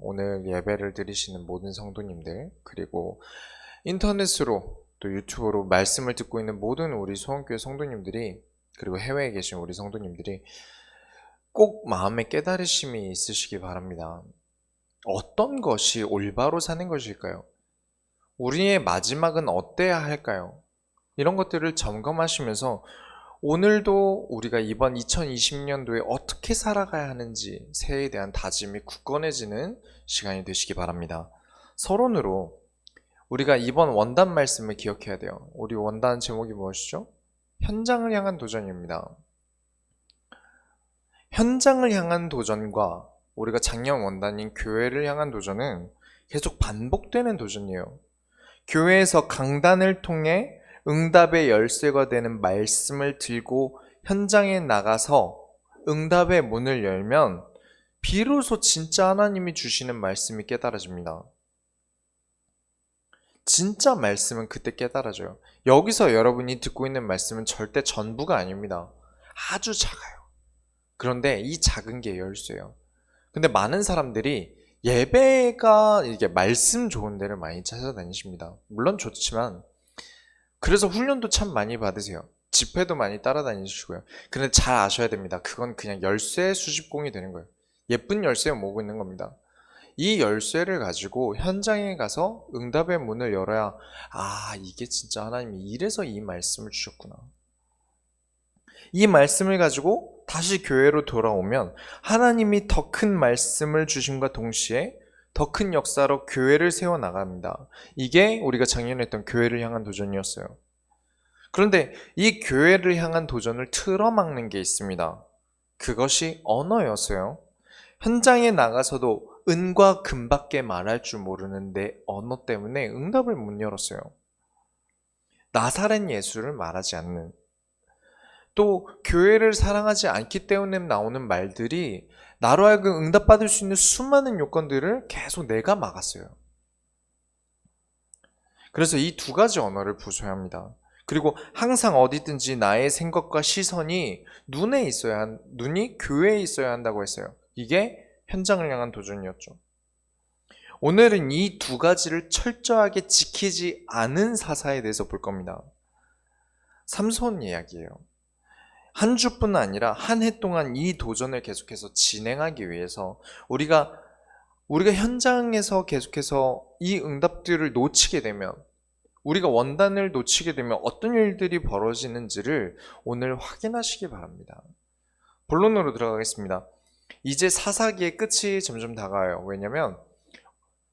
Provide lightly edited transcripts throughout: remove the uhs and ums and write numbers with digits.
오늘 예배를 드리시는 모든 성도님들, 그리고 인터넷으로 또 유튜브로 말씀을 듣고 있는 모든 우리 소원교회 성도님들이, 그리고 해외에 계신 우리 성도님들이 꼭 마음의 깨달으심이 있으시기 바랍니다. 어떤 것이 올바로 사는 것일까요? 우리의 마지막은 어때야 할까요? 이런 것들을 점검하시면서 오늘도 우리가 이번 2020년도에 어떻게 살아가야 하는지 새해에 대한 다짐이 굳건해지는 시간이 되시기 바랍니다. 서론으로 우리가 이번 원단 말씀을 기억해야 돼요. 우리 원단 제목이 무엇이죠? 현장을 향한 도전입니다. 현장을 향한 도전과 우리가 작년 원단인 교회를 향한 도전은 계속 반복되는 도전이에요. 교회에서 강단을 통해 응답의 열쇠가 되는 말씀을 들고 현장에 나가서 응답의 문을 열면 비로소 진짜 하나님이 주시는 말씀이 깨달아집니다. 진짜 말씀은 그때 깨달아져요. 여기서 여러분이 듣고 있는 말씀은 절대 전부가 아닙니다. 아주 작아요. 그런데 이 작은 게 열쇠예요. 근데 많은 사람들이 예배가 이게 말씀 좋은 데를 많이 찾아다니십니다. 물론 좋지만 그래서 훈련도 참 많이 받으세요. 집회도 많이 따라다니시고요. 그런데 잘 아셔야 됩니다. 그건 그냥 열쇠 수집공이 되는 거예요. 예쁜 열쇠 모으고 있는 겁니다. 이 열쇠를 가지고 현장에 가서 응답의 문을 열어야 이게 진짜 하나님이 이래서 이 말씀을 주셨구나. 이 말씀을 가지고 다시 교회로 돌아오면 하나님이 더 큰 말씀을 주심과 동시에 더 큰 역사로 교회를 세워나갑니다. 이게 우리가 작년에 했던 교회를 향한 도전이었어요. 그런데 이 교회를 향한 도전을 틀어막는 게 있습니다. 그것이 언어였어요. 현장에 나가서도 은과 금밖에 말할 줄 모르는 내 언어 때문에 응답을 못 열었어요. 나사렛 예수를 말하지 않는, 또 교회를 사랑하지 않기 때문에 나오는 말들이 나로 하여금 응답받을 수 있는 수많은 요건들을 계속 내가 막았어요. 그래서 이 두 가지 언어를 부숴야 합니다. 그리고 항상 어디든지 나의 생각과 시선이 눈이 교회에 있어야 한다고 했어요. 이게 현장을 향한 도전이었죠. 오늘은 이 두 가지를 철저하게 지키지 않은 사사에 대해서 볼 겁니다. 삼손 이야기예요. 한 주뿐 아니라 한 해 동안 이 도전을 계속해서 진행하기 위해서 우리가 현장에서 계속해서 이 응답들을 놓치게 되면, 우리가 원단을 놓치게 되면 어떤 일들이 벌어지는지를 오늘 확인하시기 바랍니다. 본론으로 들어가겠습니다. 이제 사사기의 끝이 점점 다가와요. 왜냐면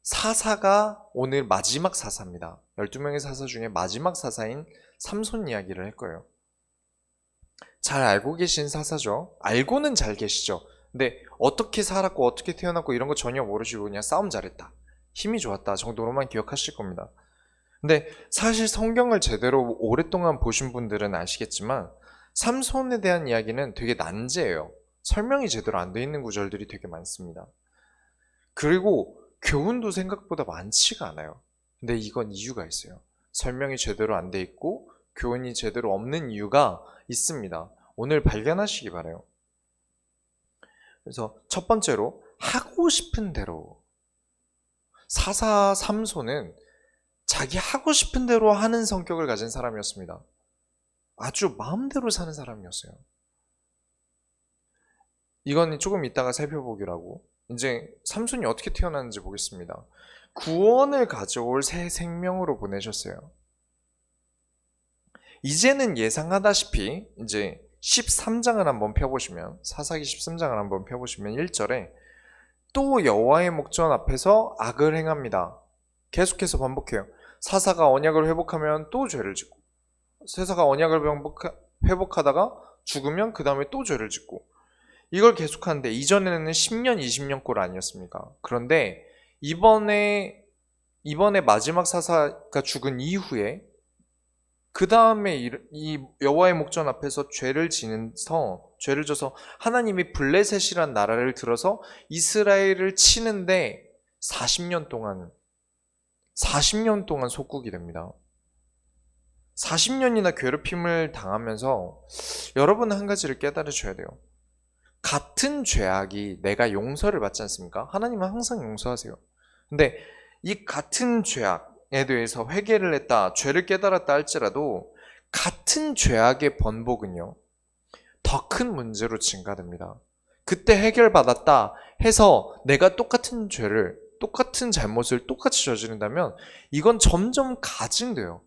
사사가 오늘 마지막 사사입니다. 12명의 사사 중에 마지막 사사인 삼손 이야기를 할 거예요. 잘 알고 계신 사사죠. 알고는 잘 계시죠. 근데 어떻게 살았고 어떻게 태어났고 이런 거 전혀 모르시고 그냥 싸움 잘했다, 힘이 좋았다 정도로만 기억하실 겁니다. 근데 사실 성경을 제대로 오랫동안 보신 분들은 아시겠지만 삼손에 대한 이야기는 되게 난제예요. 설명이 제대로 안 돼 있는 구절들이 되게 많습니다. 그리고 교훈도 생각보다 많지가 않아요. 근데 이건 이유가 있어요. 설명이 제대로 안 돼 있고 교훈이 제대로 없는 이유가 있습니다. 오늘 발견하시기 바라요. 그래서 첫 번째로 하고 싶은 대로, 사사 삼손은 자기 하고 싶은 대로 하는 성격을 가진 사람이었습니다. 아주 마음대로 사는 사람이었어요. 이건 조금 이따가 살펴보기로 하고, 이제 삼손이 어떻게 태어났는지 보겠습니다. 구원을 가져올 새 생명으로 보내셨어요. 이제는 예상하다시피 이제 13장을 한번 펴보시면, 사사기 13장을 한번 펴보시면 1절에 또 여호와의 목전 앞에서 악을 행합니다. 계속해서 반복해요. 사사가 언약을 회복하면 또 죄를 짓고, 사사가 언약을 회복하다가 죽으면 그 다음에 또 죄를 짓고, 이걸 계속하는데 이전에는 10년, 20년 꼴 아니었습니까? 그런데 이번에 마지막 사사가 죽은 이후에 그 다음에 이 여호와의 목전 앞에서 죄를 져서 하나님이 블레셋이란 나라를 들어서 이스라엘을 치는데 40년 동안 속국이 됩니다. 40년이나 괴롭힘을 당하면서 여러분은 한 가지를 깨달으셔야 돼요. 같은 죄악이 내가 용서를 받지 않습니까? 하나님은 항상 용서하세요. 근데 이 같은 죄악에 대해서 회개를 했다, 죄를 깨달았다 할지라도 같은 죄악의 번복은요, 더 큰 문제로 증가됩니다. 그때 해결받았다 해서 내가 똑같은 죄를, 똑같은 잘못을 똑같이 저지른다면 이건 점점 가증돼요.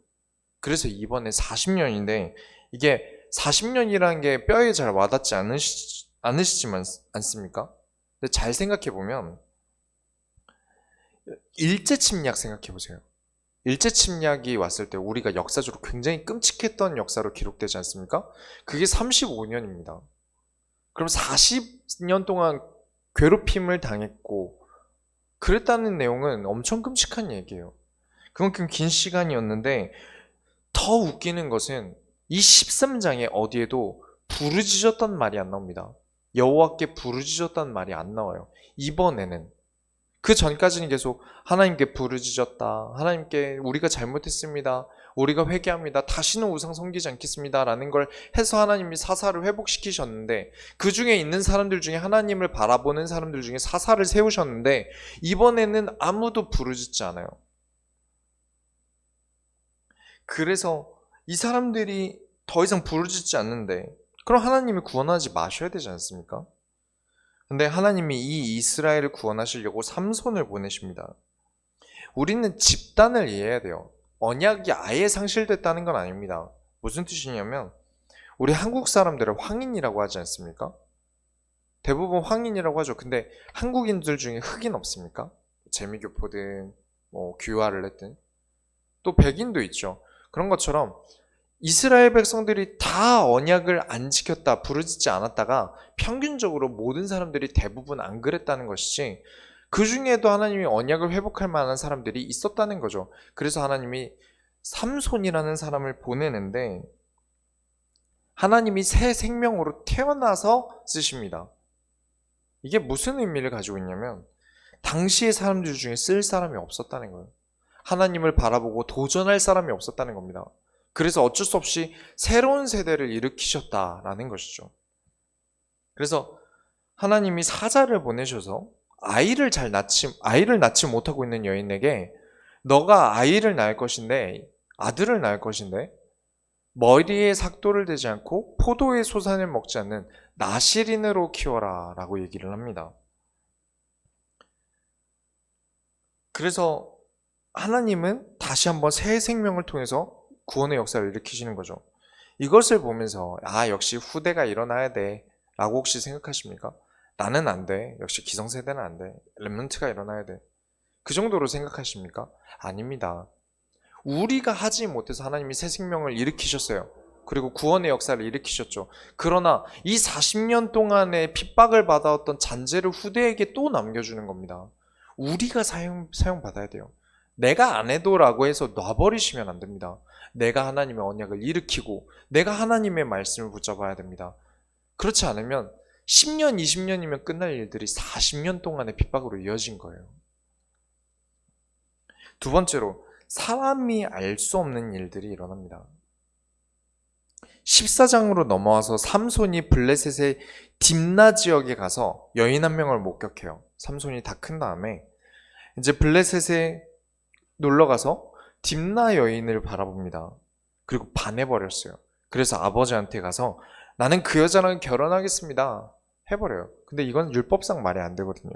그래서 이번에 40년인데 이게 40년이라는 게 뼈에 잘 와닿지 않으시지만 않습니까? 근데 잘 생각해 보면 일제 침략 생각해 보세요. 일제 침략이 왔을 때 우리가 역사적으로 굉장히 끔찍했던 역사로 기록되지 않습니까? 그게 35년입니다. 그럼 40년 동안 괴롭힘을 당했고 그랬다는 내용은 엄청 끔찍한 얘기예요. 그만큼 긴 시간이었는데 더 웃기는 것은 이 13장에 어디에도 부르짖었던 말이 안 나옵니다. 여호와께 부르짖었다는 말이 안 나와요. 이번에는. 그 전까지는 계속 하나님께 부르짖었다. 하나님께 우리가 잘못했습니다. 우리가 회개합니다. 다시는 우상 섬기지 않겠습니다. 라는 걸 해서 하나님이 사사를 회복시키셨는데 그 중에 있는 사람들 중에 하나님을 바라보는 사람들 중에 사사를 세우셨는데 이번에는 아무도 부르짖지 않아요. 그래서 이 사람들이 더 이상 부르짖지 않는데 그럼 하나님이 구원하지 마셔야 되지 않습니까? 근데 하나님이 이 이스라엘을 구원하시려고 삼손을 보내십니다. 우리는 집단을 이해해야 돼요. 언약이 아예 상실됐다는 건 아닙니다. 무슨 뜻이냐면 우리 한국 사람들을 황인이라고 하지 않습니까? 대부분 황인이라고 하죠. 근데 한국인들 중에 흑인 없습니까? 재미교포든 뭐 귀화를 했든 또 백인도 있죠. 그런 것처럼 이스라엘 백성들이 다 언약을 안 지켰다, 부르짖지 않았다가 평균적으로 모든 사람들이 대부분 안 그랬다는 것이지 그 중에도 하나님이 언약을 회복할 만한 사람들이 있었다는 거죠. 그래서 하나님이 삼손이라는 사람을 보내는데 하나님이 새 생명으로 태어나서 쓰십니다. 이게 무슨 의미를 가지고 있냐면 당시의 사람들 중에 쓸 사람이 없었다는 거예요. 하나님을 바라보고 도전할 사람이 없었다는 겁니다. 그래서 어쩔 수 없이 새로운 세대를 일으키셨다라는 것이죠. 그래서 하나님이 사자를 보내셔서 아이를 낳지 못하고 있는 여인에게 너가 아이를 낳을 것인데 아들을 낳을 것인데 머리에 삭도를 대지 않고 포도의 소산을 먹지 않는 나실인으로 키워라 라고 얘기를 합니다. 그래서 하나님은 다시 한번 새 생명을 통해서 구원의 역사를 일으키시는 거죠. 이것을 보면서 역시 후대가 일어나야 돼 라고 혹시 생각하십니까? 나는 안 돼. 역시 기성세대는 안 돼. 렘넌트가 일어나야 돼. 그 정도로 생각하십니까? 아닙니다. 우리가 하지 못해서 하나님이 새 생명을 일으키셨어요. 그리고 구원의 역사를 일으키셨죠. 그러나 이 40년 동안의 핍박을 받아왔던 잔재를 후대에게 또 남겨주는 겁니다. 우리가 사용받아야 돼요. 내가 안 해도라고 해서 놔버리시면 안 됩니다. 내가 하나님의 언약을 일으키고 내가 하나님의 말씀을 붙잡아야 됩니다. 그렇지 않으면 10년, 20년이면 끝날 일들이 40년 동안의 핍박으로 이어진 거예요. 두 번째로 사람이 알 수 없는 일들이 일어납니다. 14장으로 넘어와서 삼손이 블레셋의 딥나 지역에 가서 여인 한 명을 목격해요. 삼손이 다 큰 다음에 이제 블레셋에 놀러가서 딥나 여인을 바라봅니다. 그리고 반해버렸어요. 그래서 아버지한테 가서 나는 그 여자랑 결혼하겠습니다 해버려요. 근데 이건 율법상 말이 안 되거든요.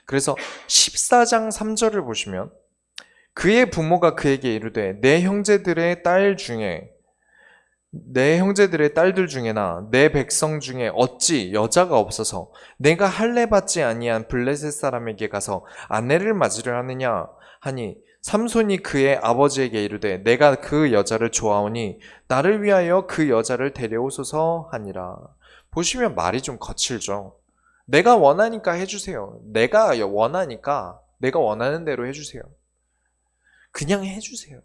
그래서 14장 3절을 보시면 그의 부모가 그에게 이르되 내 형제들의 딸들 중에나 내 백성 중에 어찌 여자가 없어서 내가 할례 받지 아니한 블레셋 사람에게 가서 아내를 맞으려 하느냐 하니 삼손이 그의 아버지에게 이르되 내가 그 여자를 좋아하오니 나를 위하여 그 여자를 데려오소서 하니라. 보시면 말이 좀 거칠죠. 내가 원하니까 해주세요. 내가 원하니까 내가 원하는 대로 해주세요. 그냥 해주세요.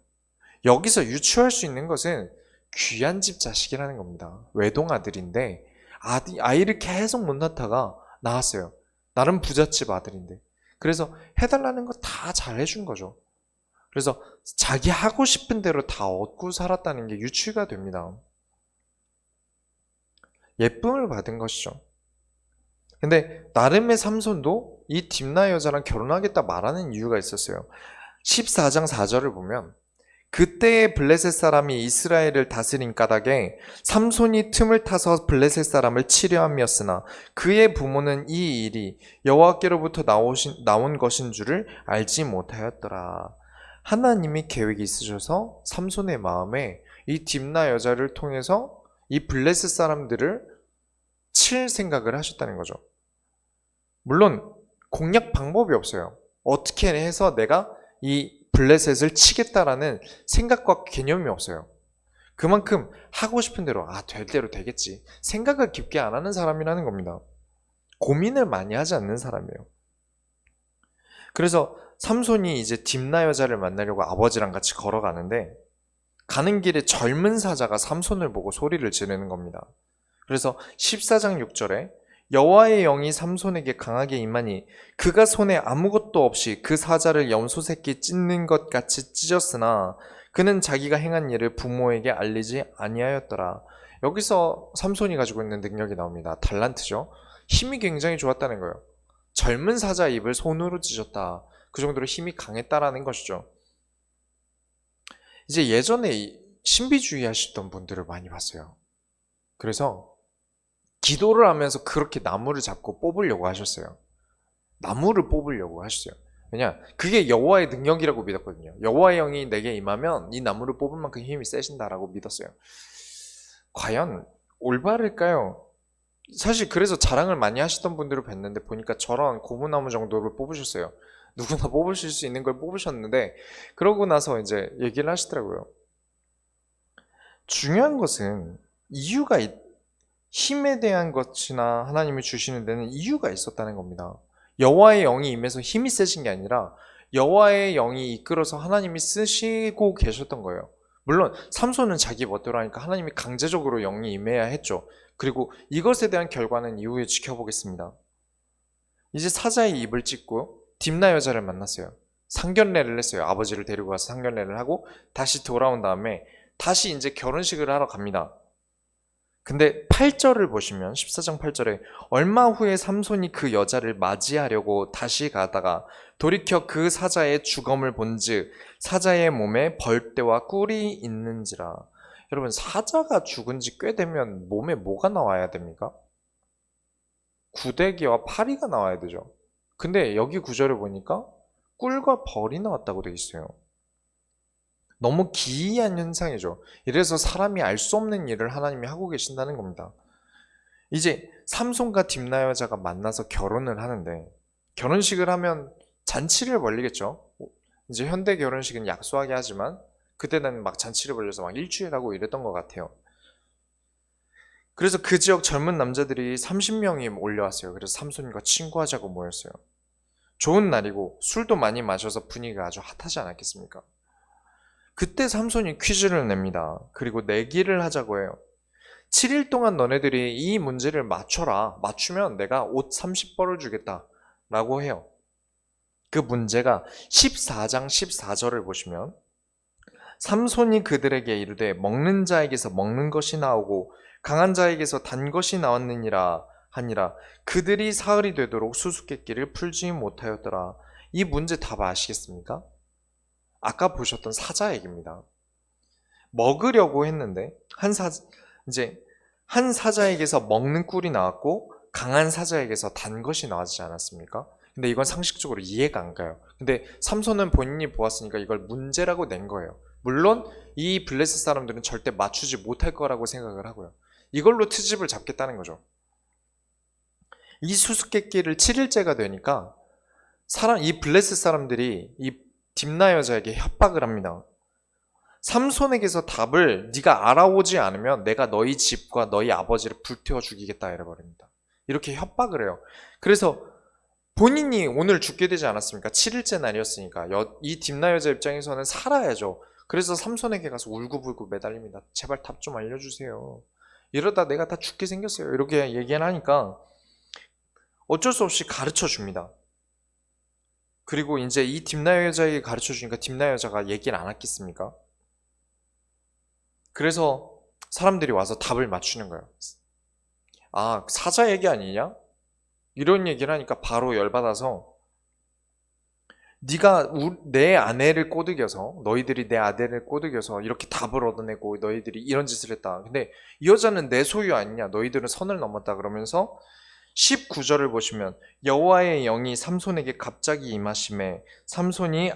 여기서 유추할 수 있는 것은 귀한 집 자식이라는 겁니다. 외동아들인데 아이를 계속 못 낳다가 낳았어요. 나름 부잣집 아들인데. 그래서 해달라는 거 다 잘 해준 거죠. 그래서 자기 하고 싶은 대로 다 얻고 살았다는 게 유추가 됩니다. 예쁨을 받은 것이죠. 근데 나름의 삼손도 이 딥나 여자랑 결혼하겠다 말하는 이유가 있었어요. 14장 4절을 보면 그때의 블레셋 사람이 이스라엘을 다스린 까닭에 삼손이 틈을 타서 블레셋 사람을 치려함이었으나 그의 부모는 이 일이 여호와께로부터 나온 것인 줄을 알지 못하였더라. 하나님이 계획이 있으셔서 삼손의 마음에 이 딥나 여자를 통해서 이 블레셋 사람들을 칠 생각을 하셨다는 거죠. 물론 공략 방법이 없어요. 어떻게 해서 내가 이 블레셋을 치겠다라는 생각과 개념이 없어요. 그만큼 하고 싶은 대로 될 대로 되겠지. 생각을 깊게 안 하는 사람이라는 겁니다. 고민을 많이 하지 않는 사람이에요. 그래서 삼손이 이제 딥나 여자를 만나려고 아버지랑 같이 걸어가는데 가는 길에 젊은 사자가 삼손을 보고 소리를 지르는 겁니다. 그래서 14장 6절에 여호와의 영이 삼손에게 강하게 임하니 그가 손에 아무것도 없이 그 사자를 염소 새끼 찢는 것 같이 찢었으나 그는 자기가 행한 일을 부모에게 알리지 아니하였더라. 여기서 삼손이 가지고 있는 능력이 나옵니다. 달란트죠. 힘이 굉장히 좋았다는 거예요. 젊은 사자 입을 손으로 찢었다. 그 정도로 힘이 강했다라는 것이죠. 이제 예전에 신비주의 하시던 분들을 많이 봤어요. 그래서 기도를 하면서 그렇게 나무를 잡고 뽑으려고 하셨어요. 나무를 뽑으려고 하셨어요. 왜냐? 그게 여호와의 능력이라고 믿었거든요. 여호와의 영이 내게 임하면 이 나무를 뽑을 만큼 힘이 세신다라고 믿었어요. 과연 올바를까요? 사실 그래서 자랑을 많이 하시던 분들을 뵀는데 보니까 저런 고무나무 정도를 뽑으셨어요. 누구나 뽑으실 수 있는 걸 뽑으셨는데 그러고 나서 이제 얘기를 하시더라고요. 중요한 것은 이유가 힘에 대한 것이나 하나님이 주시는 데는 이유가 있었다는 겁니다. 여호와의 영이 임해서 힘이 세신 게 아니라 여호와의 영이 이끌어서 하나님이 쓰시고 계셨던 거예요. 물론 삼손은 자기 멋대로 하니까 하나님이 강제적으로 영이 임해야 했죠. 그리고 이것에 대한 결과는 이후에 지켜보겠습니다. 이제 사자의 입을 찢고 딥나 여자를 만났어요. 상견례를 했어요. 아버지를 데리고 가서 상견례를 하고 다시 돌아온 다음에 다시 이제 결혼식을 하러 갑니다. 근데 8절을 보시면 14장 8절에 얼마 후에 삼손이 그 여자를 맞이하려고 다시 가다가 돌이켜 그 사자의 주검을 본즉 사자의 몸에 벌떼와 꿀이 있는지라. 여러분, 사자가 죽은 지 꽤 되면 몸에 뭐가 나와야 됩니까? 구데기와 파리가 나와야 되죠. 근데 여기 구절을 보니까 꿀과 벌이 나왔다고 되어 있어요. 너무 기이한 현상이죠. 이래서 사람이 알 수 없는 일을 하나님이 하고 계신다는 겁니다. 이제 삼손과 딥나 여자가 만나서 결혼을 하는데 결혼식을 하면 잔치를 벌리겠죠. 이제 현대 결혼식은 약소하게 하지만 그때는 막 잔치를 벌려서 막 일주일 하고 이랬던 것 같아요. 그래서 그 지역 젊은 남자들이 30명이 올려왔어요. 그래서 삼손과 친구하자고 모였어요. 좋은 날이고 술도 많이 마셔서 분위기가 아주 핫하지 않았겠습니까? 그때 삼손이 퀴즈를 냅니다. 그리고 내기를 하자고 해요. 7일 동안 너네들이 이 문제를 맞춰라. 맞추면 내가 옷 30벌을 주겠다. 라고 해요. 그 문제가 14장 14절을 보시면 삼손이 그들에게 이르되 먹는 자에게서 먹는 것이 나오고 강한 자에게서 단 것이 나왔느니라 하니라. 그들이 사흘이 되도록 수수께끼를 풀지 못하였더라. 이 문제 답 아시겠습니까? 아까 보셨던 사자 얘기입니다. 먹으려고 했는데 한 사자에게서 먹는 꿀이 나왔고 강한 사자에게서 단 것이 나왔지 않았습니까? 근데 이건 상식적으로 이해가 안 가요. 근데 삼손은 본인이 보았으니까 이걸 문제라고 낸 거예요. 물론 이 블레셋 사람들은 절대 맞추지 못할 거라고 생각을 하고요. 이걸로 트집을 잡겠다는 거죠. 이 수수께끼를 7일째가 되니까 이 블레셋 사람들이 이 딥나 여자에게 협박을 합니다. 삼손에게서 답을 네가 알아오지 않으면 내가 너희 집과 너희 아버지를 불태워 죽이겠다 이래버립니다. 이렇게 협박을 해요. 그래서 본인이 오늘 죽게 되지 않았습니까? 7일째 날이었으니까 이 딥나 여자 입장에서는 살아야죠. 그래서 삼손에게 가서 울고불고 매달립니다. 제발 답 좀 알려주세요. 이러다 내가 다 죽게 생겼어요. 이렇게 얘기를 하니까 어쩔 수 없이 가르쳐 줍니다. 그리고 이제 이 딥나 여자에게 가르쳐 주니까 딥나 여자가 얘기를 안 했겠습니까? 그래서 사람들이 와서 답을 맞추는 거예요. 아, 사자 얘기 아니냐? 이런 얘기를 하니까 바로 열받아서 네가 내 아내를 꼬드겨서 너희들이 내 아내를 꼬드겨서 이렇게 답을 얻어내고 너희들이 이런 짓을 했다. 근데 이 여자는 내 소유 아니냐. 너희들은 선을 넘었다. 그러면서 19절을 보시면 여호와의 영이 삼손에게 갑자기 임하심에 삼손이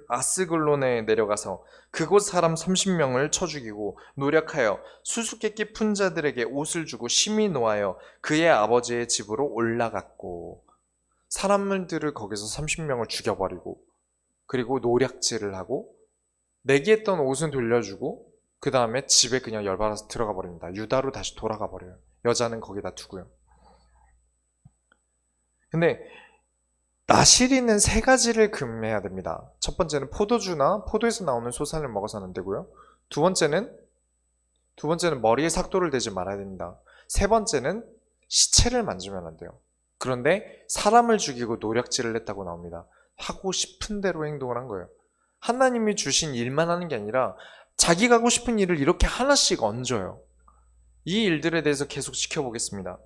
아스글론에 내려가서 그곳 사람 30명을 쳐 죽이고 노력하여 수수께끼 푼 자들에게 옷을 주고 심히 노하여 그의 아버지의 집으로 올라갔고 사람들을 거기서 30명을 죽여버리고 그리고 노략질을 하고 내기했던 옷은 돌려주고 그 다음에 집에 그냥 열받아서 들어가 버립니다. 유다로 다시 돌아가 버려요. 여자는 거기다 두고요. 근데 나시리는 세 가지를 금해야 됩니다. 첫 번째는 포도주나 포도에서 나오는 소산을 먹어서는 안 되고요. 두 번째는 머리에 삭도를 대지 말아야 됩니다. 세 번째는 시체를 만지면 안 돼요. 그런데 사람을 죽이고 노략질을 했다고 나옵니다. 하고 싶은 대로 행동을 한 거예요. 하나님이 주신 일만 하는 게 아니라 자기가 하고 싶은 일을 이렇게 하나씩 얹어요. 이 일들에 대해서 계속 지켜보겠습니다.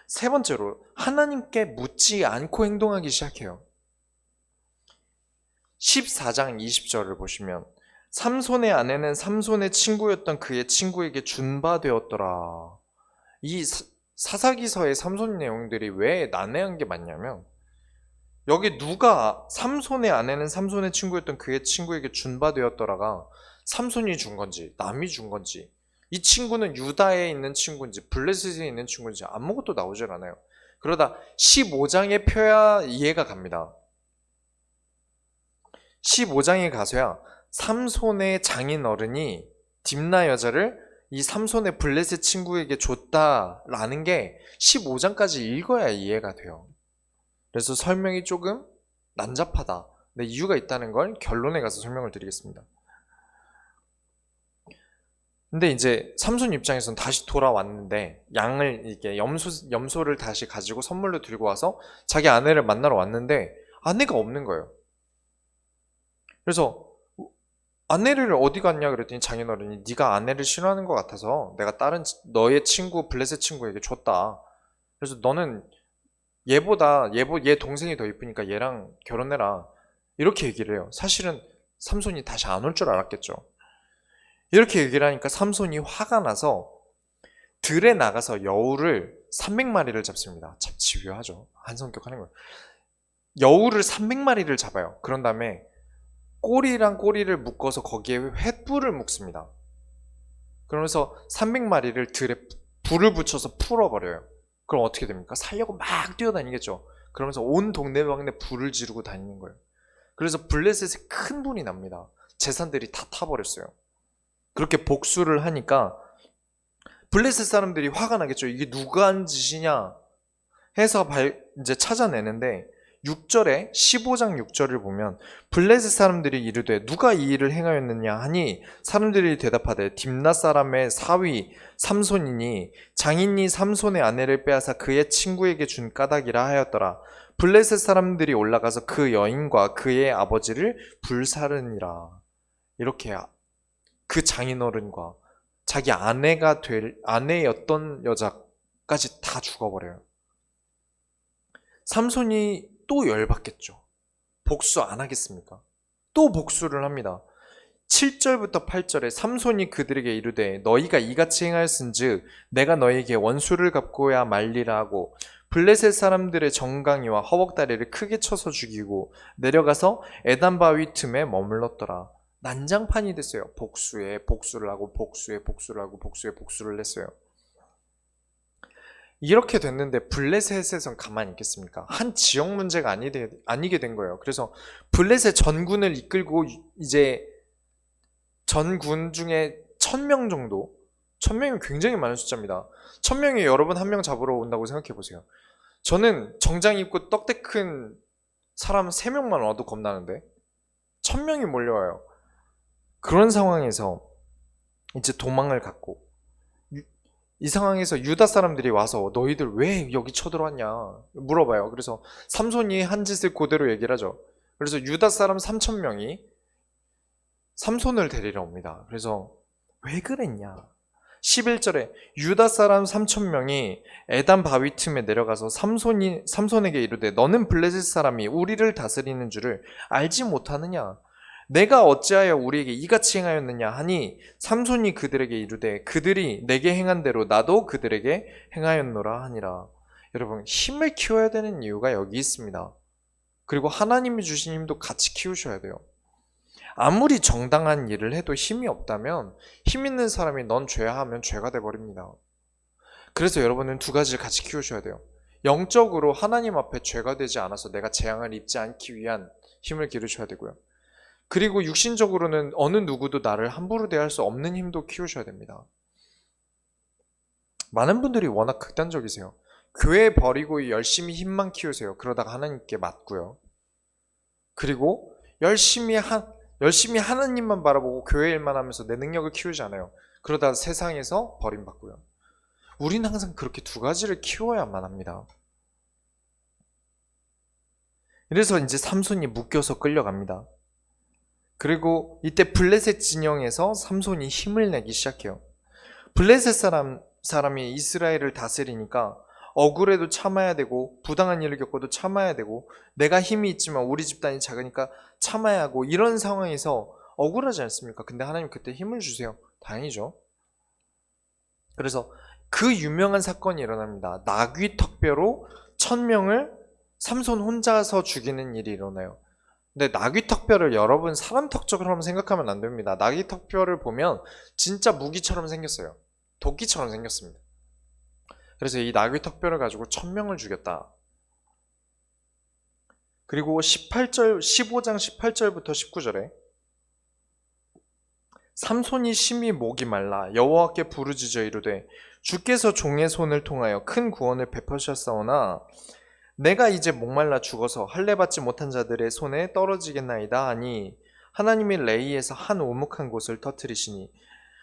세 번째로 하나님께 묻지 않고 행동하기 시작해요. 14장 20절을 보시면 삼손의 아내는 삼손의 친구였던 그의 친구에게 준바되었더라. 이 사사기서의 삼손 내용들이 왜 난해한 게 많냐면 여기 누가 삼손의 아내는 삼손의 친구였던 그의 친구에게 준바되었더라가 삼손이 준 건지 남이 준 건지 이 친구는 유다에 있는 친구인지 블레셋에 있는 친구인지 아무것도 나오질 않아요. 그러다 15장에 펴야 이해가 갑니다. 15장에 가서야 삼손의 장인어른이 딥나 여자를 이 삼손의 블레셋 친구에게 줬다라는 게 15장까지 읽어야 이해가 돼요. 그래서 설명이 조금 난잡하다. 네, 이유가 있다는 걸 결론에 가서 설명을 드리겠습니다. 근데 이제 삼손 입장에서는 다시 돌아왔는데 양을 이게 염소를 다시 가지고 선물로 들고 와서 자기 아내를 만나러 왔는데 아내가 없는 거예요. 그래서 아내를 어디 갔냐 그랬더니 장인어른이 네가 아내를 싫어하는 것 같아서 내가 다른 너의 친구 블레셋 친구에게 줬다. 그래서 너는 얘보다 얘 동생이 더 이쁘니까 얘랑 결혼해라. 이렇게 얘기를 해요. 사실은 삼손이 다시 안 올 줄 알았겠죠. 이렇게 얘기를 하니까 삼손이 화가 나서 들에 나가서 여우를 300마리를 잡습니다. 참 집요하죠. 한성격 하는 거예요. 여우를 300마리를 잡아요. 그런 다음에 꼬리랑 꼬리를 묶어서 거기에 횃불을 묶습니다. 그러면서 300마리를 들에 불을 붙여서 풀어버려요. 그럼 어떻게 됩니까? 살려고 막 뛰어다니겠죠. 그러면서 온 동네방네 불을 지르고 다니는 거예요. 그래서 블레셋에 큰 분이 납니다. 재산들이 다 타버렸어요. 그렇게 복수를 하니까 블레셋 사람들이 화가 나겠죠. 이게 누가 한 짓이냐 해서 이제 찾아내는데 6절에 15장 6절을 보면 블레셋 사람들이 이르되 누가 이 일을 행하였느냐 하니 사람들이 대답하되 딥나 사람의 사위 삼손이니 장인이 삼손의 아내를 빼앗아 그의 친구에게 준 까닭이라 하였더라. 블레셋 사람들이 올라가서 그 여인과 그의 아버지를 불사르니라. 이렇게 그 장인어른과 자기 아내가 될 아내였던 여자까지 다 죽어버려요. 삼손이 또 열받겠죠. 복수 안 하겠습니까? 또 복수를 합니다. 7절부터 8절에 삼손이 그들에게 이르되 너희가 이같이 행하였은즉 내가 너희에게 원수를 갚고야 말리라 하고 블레셋 사람들의 정강이와 허벅다리를 크게 쳐서 죽이고 내려가서 에단 바위 틈에 머물렀더라. 난장판이 됐어요. 복수에 복수를 하고 복수에 복수를 하고 복수에 복수를 했어요. 이렇게 됐는데 블레셋에선 가만히 있겠습니까? 한 지역 문제가 아니게 된 거예요. 그래서 블레셋 전군을 이끌고 이제 전군 중에 1000명 정도, 1000명이 굉장히 많은 숫자입니다. 1000명이 여러분 한 명 잡으러 온다고 생각해 보세요. 저는 정장 입고 떡대 큰 사람 3명만 와도 겁나는데 1000명이 몰려와요. 그런 상황에서 이제 도망을 갔고 이 상황에서 유다 사람들이 와서 너희들 왜 여기 쳐들어왔냐 물어봐요. 그래서 삼손이 한 짓을 그대로 얘기를 하죠. 그래서 유다 사람 3000명이 삼손을 데리러 옵니다. 그래서 왜 그랬냐? 11절에 유다 사람 3,000명이 에단 바위 틈에 내려가서 삼손에게 이르되 너는 블레셋 사람이 우리를 다스리는 줄을 알지 못하느냐? 내가 어찌하여 우리에게 이같이 행하였느냐 하니 삼손이 그들에게 이르되 그들이 내게 행한 대로 나도 그들에게 행하였노라 하니라. 여러분, 힘을 키워야 되는 이유가 여기 있습니다. 그리고 하나님이 주신 힘도 같이 키우셔야 돼요. 아무리 정당한 일을 해도 힘이 없다면 힘 있는 사람이 넌 죄야 하면 죄가 돼버립니다. 그래서 여러분은 두 가지를 같이 키우셔야 돼요. 영적으로 하나님 앞에 죄가 되지 않아서 내가 재앙을 입지 않기 위한 힘을 기르셔야 되고요. 그리고 육신적으로는 어느 누구도 나를 함부로 대할 수 없는 힘도 키우셔야 됩니다. 많은 분들이 워낙 극단적이세요. 교회 버리고 열심히 힘만 키우세요. 그러다가 하나님께 맞고요. 그리고 열심히 하나님만 바라보고 교회 일만 하면서 내 능력을 키우지 않아요. 그러다 세상에서 버림받고요. 우리는 항상 그렇게 두 가지를 키워야만 합니다. 그래서 이제 삼손이 묶여서 끌려갑니다. 그리고 이때 블레셋 진영에서 삼손이 힘을 내기 시작해요. 블레셋 사람이 이스라엘을 다스리니까 억울해도 참아야 되고 부당한 일을 겪어도 참아야 되고 내가 힘이 있지만 우리 집단이 작으니까 참아야 하고 이런 상황에서 억울하지 않습니까? 근데 하나님 그때 힘을 주세요. 다행이죠. 그래서 그 유명한 사건이 일어납니다. 나귀 턱뼈로 1,000명을 삼손 혼자서 죽이는 일이 일어나요. 근데 나귀 턱뼈를 여러분 사람 턱처럼 생각하면 안 됩니다. 나귀 턱뼈를 보면 진짜 무기처럼 생겼어요. 도끼처럼 생겼습니다. 그래서 이 나귀 턱뼈를 가지고 1,000명을 죽였다. 그리고 15장 18절부터 19절에 삼손이 심히 목이 말라 여호와께 부르짖어 이르되 주께서 종의 손을 통하여 큰 구원을 베푸셨사오나 내가 이제 목말라 죽어서 할례 받지 못한 자들의 손에 떨어지겠나이다 하니 하나님이 레이에서 한 오목한 곳을 터뜨리시니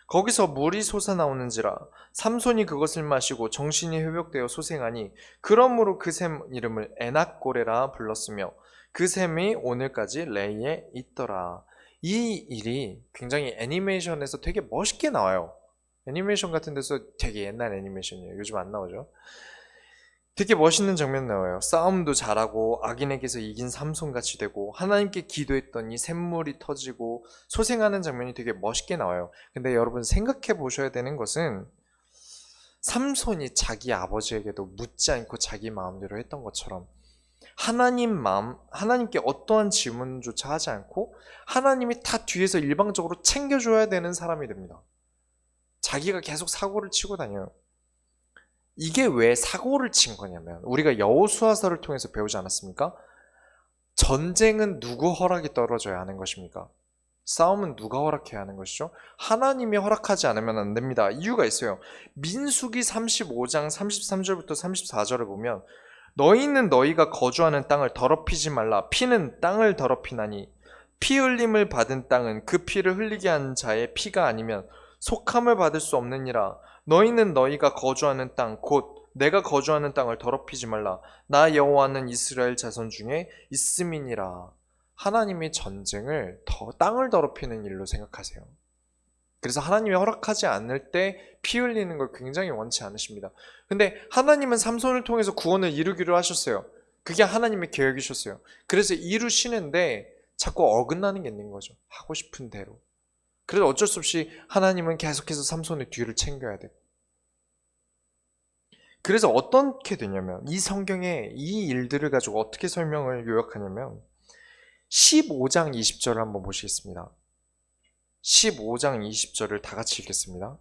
거기서 물이 솟아나오는지라 삼손이 그것을 마시고 정신이 회복되어 소생하니 그러므로 그 샘 이름을 에낙고레라 불렀으며 그 샘이 오늘까지 레이에 있더라. 이 일이 굉장히 애니메이션에서 되게 멋있게 나와요. 애니메이션 같은 데서 되게 옛날 애니메이션이에요. 요즘 안 나오죠. 되게 멋있는 장면 나와요. 싸움도 잘하고 악인에게서 이긴 삼손같이 되고 하나님께 기도했더니 샘물이 터지고 소생하는 장면이 되게 멋있게 나와요. 근데 여러분 생각해 보셔야 되는 것은 삼손이 자기 아버지에게도 묻지 않고 자기 마음대로 했던 것처럼 하나님께 어떠한 질문조차 하지 않고 하나님이 다 뒤에서 일방적으로 챙겨줘야 되는 사람이 됩니다. 자기가 계속 사고를 치고 다녀요. 이게 왜 사고를 친 거냐면 우리가 여호수아서를 통해서 배우지 않았습니까? 전쟁은 누구 허락이 떨어져야 하는 것입니까? 싸움은 누가 허락해야 하는 것이죠? 하나님이 허락하지 않으면 안 됩니다. 이유가 있어요. 민수기 35장 33절부터 34절을 보면 너희는 너희가 거주하는 땅을 더럽히지 말라. 피는 땅을 더럽히나니 피 흘림을 받은 땅은 그 피를 흘리게 한 자의 피가 아니면 속함을 받을 수 없느니라. 너희는 너희가 거주하는 땅 곧 내가 거주하는 땅을 더럽히지 말라. 나 여호와는 이스라엘 자손 중에 있음이니라. 하나님이 전쟁을 땅을 더럽히는 일로 생각하세요. 그래서 하나님이 허락하지 않을 때 피 흘리는 걸 굉장히 원치 않으십니다. 근데 하나님은 삼손을 통해서 구원을 이루기로 하셨어요. 그게 하나님의 계획이셨어요. 그래서 이루시는데 자꾸 어긋나는 게 있는 거죠. 하고 싶은 대로. 그래서 어쩔 수 없이 하나님은 계속해서 삼손의 뒤를 챙겨야 돼요. 그래서 어떻게 되냐면 이 성경에 이 일들을 가지고 어떻게 설명을 요약하냐면 15장 20절을 한번 보시겠습니다. 15장 20절을 다 같이 읽겠습니다.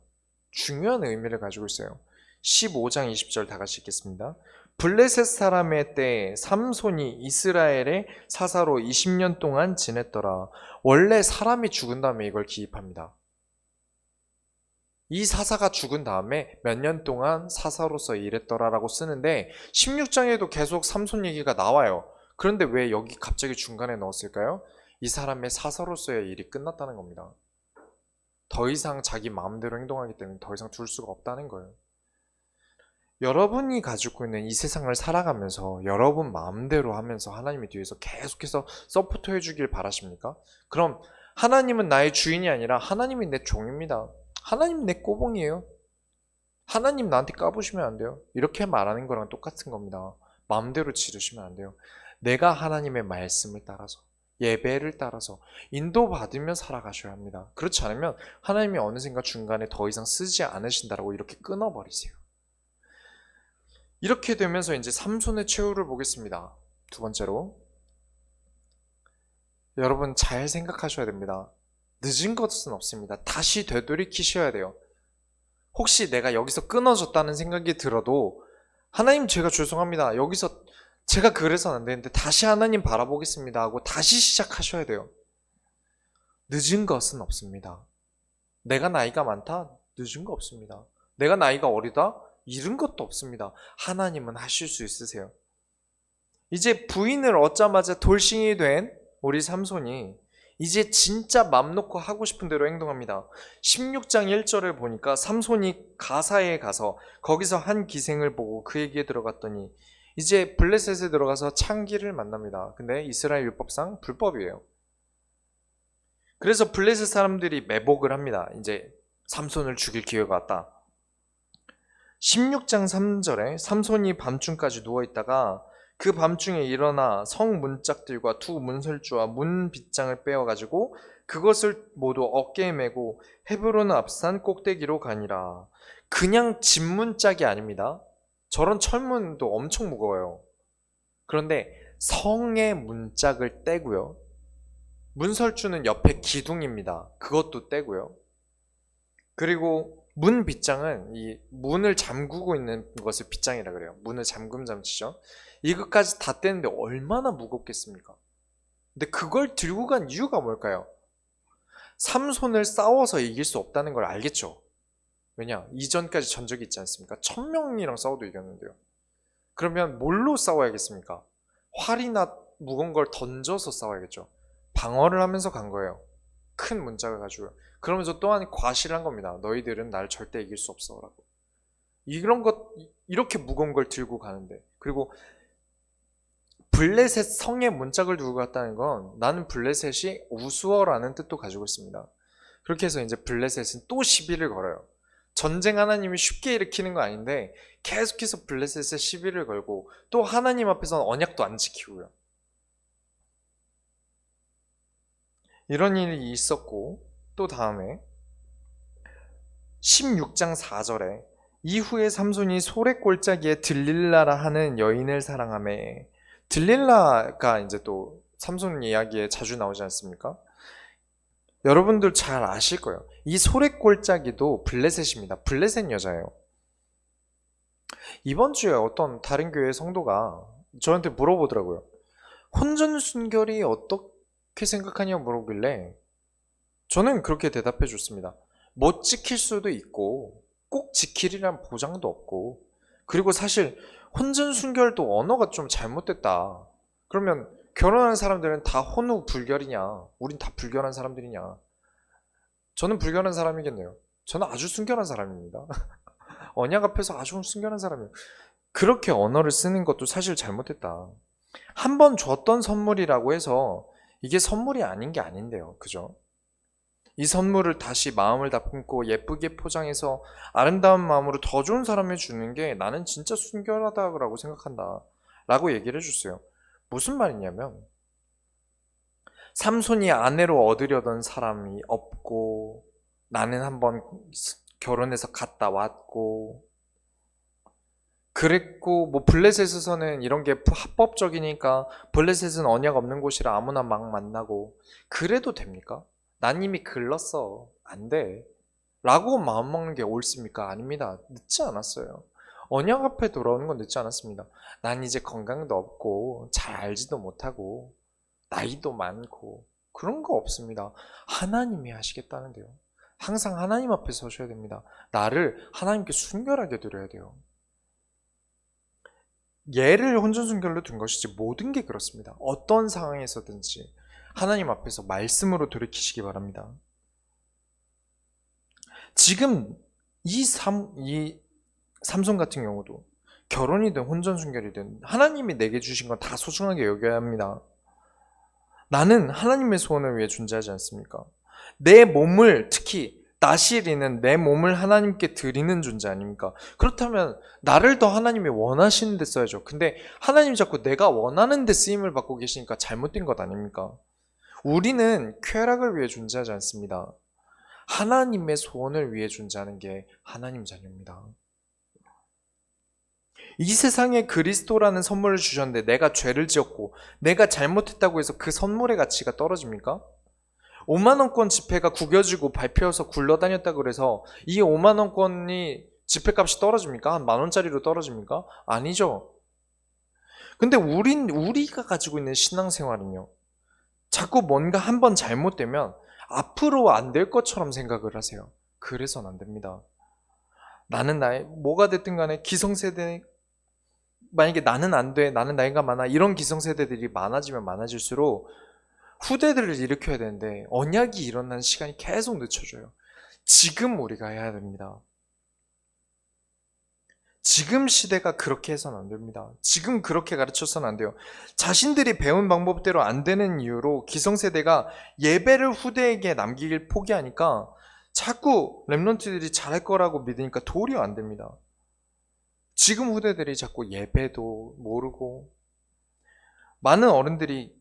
중요한 의미를 가지고 있어요. 15장 20절 다 같이 읽겠습니다. 블레셋 사람의 때에 삼손이 이스라엘의 사사로 20년 동안 지냈더라. 원래 사람이 죽은 다음에 이걸 기입합니다. 이 사사가 죽은 다음에 몇 년 동안 사사로서 일했더라라고 쓰는데 16장에도 계속 삼손 얘기가 나와요. 그런데 왜 여기 갑자기 중간에 넣었을까요? 이 사람의 사사로서의 일이 끝났다는 겁니다. 더 이상 자기 마음대로 행동하기 때문에 더 이상 둘 수가 없다는 거예요. 여러분이 가지고 있는 이 세상을 살아가면서 여러분 마음대로 하면서 하나님의 뒤에서 계속해서 서포트 해주길 바라십니까? 그럼 하나님은 나의 주인이 아니라 하나님이 내 종입니다. 하나님은 내 꼬봉이에요. 하나님 나한테 까부시면 안 돼요. 이렇게 말하는 거랑 똑같은 겁니다. 마음대로 지르시면 안 돼요. 내가 하나님의 말씀을 따라서, 예배를 따라서 인도받으며 살아가셔야 합니다. 그렇지 않으면 하나님이 어느샌가 중간에 더 이상 쓰지 않으신다라고 이렇게 끊어버리세요. 이렇게 되면서 이제 삼손의 최후를 보겠습니다. 두 번째로, 여러분 잘 생각하셔야 됩니다. 늦은 것은 없습니다. 다시 되돌이키셔야 돼요. 혹시 내가 여기서 끊어졌다는 생각이 들어도 하나님 제가 죄송합니다. 여기서 제가 그래서는 안 되는데 다시 하나님 바라보겠습니다 하고 다시 시작하셔야 돼요. 늦은 것은 없습니다. 내가 나이가 많다? 늦은 거 없습니다. 내가 나이가 어리다? 이른 것도 없습니다. 하나님은 하실 수 있으세요. 이제 부인을 얻자마자 돌싱이 된 우리 삼손이 이제 진짜 맘 놓고 하고 싶은 대로 행동합니다. 16장 1절을 보니까 삼손이 가사에 가서 거기서 한 기생을 보고 그에게 들어갔더니 이제 블레셋에 들어가서 창기를 만납니다. 근데 이스라엘 율법상 불법이에요. 그래서 블레셋 사람들이 매복을 합니다. 이제 삼손을 죽일 기회가 왔다. 16장 3절에 삼손이 밤중까지 누워있다가 그 밤중에 일어나 성 문짝들과 두 문설주와 문 빗장을 빼어가지고 그것을 모두 어깨에 메고 헤브론 앞산 꼭대기로 가니라. 그냥 집 문짝이 아닙니다. 저런 철문도 엄청 무거워요. 그런데 성의 문짝을 떼고요. 문설주는 옆에 기둥입니다. 그것도 떼고요. 그리고 문 빗장은 이 문을 잠그고 있는 것을 빗장이라 그래요. 문을 잠금 장치죠. 이것까지 다 떼는데 얼마나 무겁겠습니까? 근데 그걸 들고 간 이유가 뭘까요? 삼손을 싸워서 이길 수 없다는 걸 알겠죠. 왜냐? 이전까지 전적이 있지 않습니까? 1000명이랑 싸워도 이겼는데요. 그러면 뭘로 싸워야겠습니까? 활이나 무거운 걸 던져서 싸워야겠죠. 방어를 하면서 간 거예요. 큰 문짝을 가지고. 그러면서 또한 과실한 겁니다. 너희들은 날 절대 이길 수 없어 라고. 이렇게 무거운 걸 들고 가는데, 그리고 블레셋 성의 문짝을 두고 갔다는 건 나는 블레셋이 우스워라는 뜻도 가지고 있습니다. 그렇게 해서 이제 블레셋은 또 시비를 걸어요. 전쟁 하나님이 쉽게 일으키는 거 아닌데 계속해서 블레셋에 시비를 걸고 또 하나님 앞에서는 언약도 안 지키고요. 이런 일이 있었고, 또 다음에 16장 4절에 이후에 삼손이 소래골짜기에 들릴라라 하는 여인을 사랑하매, 들릴라가 이제 또 삼손 이야기에 자주 나오지 않습니까? 여러분들 잘 아실 거예요. 이 소래골짜기도 블레셋입니다. 블레셋 여자예요. 이번 주에 어떤 다른 교회 성도가 저한테 물어보더라고요. 혼전순결이 어떻게 생각하냐고 물어보길래 저는 그렇게 대답해 줬습니다. 못 지킬 수도 있고 꼭 지키리란 보장도 없고, 그리고 사실 혼전순결도 언어가 좀 잘못됐다. 그러면 결혼한 사람들은 다 혼후 불결이냐? 우린 다 불결한 사람들이냐? 저는 불결한 사람이겠네요. 저는 아주 순결한 사람입니다. 언약 앞에서 아주 순결한 사람이에요. 그렇게 언어를 쓰는 것도 사실 잘못됐다. 한 번 줬던 선물이라고 해서 이게 선물이 아닌 게 아닌데요. 그죠? 이 선물을 다시 마음을 다듬고 예쁘게 포장해서 아름다운 마음으로 더 좋은 사람에 주는 게 나는 진짜 순결하다고 생각한다 라고 얘기를 해줬어요. 무슨 말이냐면, 삼손이 아내로 얻으려던 사람이 없고 나는 한번 결혼해서 갔다 왔고 그랬고, 뭐 블레셋에서는 이런 게 합법적이니까 블레셋은 언약 없는 곳이라 아무나 막 만나고 그래도 됩니까? 난 이미 글렀어. 안 돼. 라고 마음먹는 게 옳습니까? 아닙니다. 늦지 않았어요. 언약 앞에 돌아오는 건 늦지 않았습니다. 난 이제 건강도 없고 잘 알지도 못하고 나이도 많고 그런 거 없습니다. 하나님이 하시겠다는데요. 항상 하나님 앞에 서셔야 됩니다. 나를 하나님께 순결하게 드려야 돼요. 예를 혼전순결로 둔 것이지 모든 게 그렇습니다. 어떤 상황에서든지 하나님 앞에서 말씀으로 돌이키시기 바랍니다. 지금 이 삼손 같은 경우도 결혼이든 혼전순결이든 하나님이 내게 주신 건 다 소중하게 여겨야 합니다. 나는 하나님의 소원을 위해 존재하지 않습니까? 내 몸을, 특히 나시리는 내 몸을 하나님께 드리는 존재 아닙니까? 그렇다면 나를 더 하나님이 원하시는 데 써야죠. 근데 하나님이 자꾸 내가 원하는 데 쓰임을 받고 계시니까 잘못된 것 아닙니까? 우리는 쾌락을 위해 존재하지 않습니다. 하나님의 소원을 위해 존재하는 게 하나님 자녀입니다. 이 세상에 그리스도라는 선물을 주셨는데 내가 죄를 지었고 내가 잘못했다고 해서 그 선물의 가치가 떨어집니까? 5만 원권 지폐가 구겨지고 밟혀서 굴러다녔다고 그래서 이 5만 원권이 지폐값이 떨어집니까? 한 만 원짜리로 떨어집니까? 아니죠. 근데 우리가 가지고 있는 신앙생활은요, 자꾸 뭔가 한번 잘못되면 앞으로 안 될 것처럼 생각을 하세요. 그래서는 안 됩니다. 나는 뭐가 됐든 간에 기성세대, 만약에 나는 안 돼, 나는 나이가 많아, 이런 기성세대들이 많아지면 많아질수록 후대들을 일으켜야 되는데 언약이 일어나는 시간이 계속 늦춰져요. 지금 우리가 해야 됩니다. 지금 시대가 그렇게 해서는 안 됩니다. 지금 그렇게 가르쳐서는 안 돼요. 자신들이 배운 방법대로 안 되는 이유로 기성세대가 예배를 후대에게 남기길 포기하니까 자꾸 렘넌트들이 잘할 거라고 믿으니까 도리어 안 됩니다. 지금 후대들이 자꾸 예배도 모르고 많은 어른들이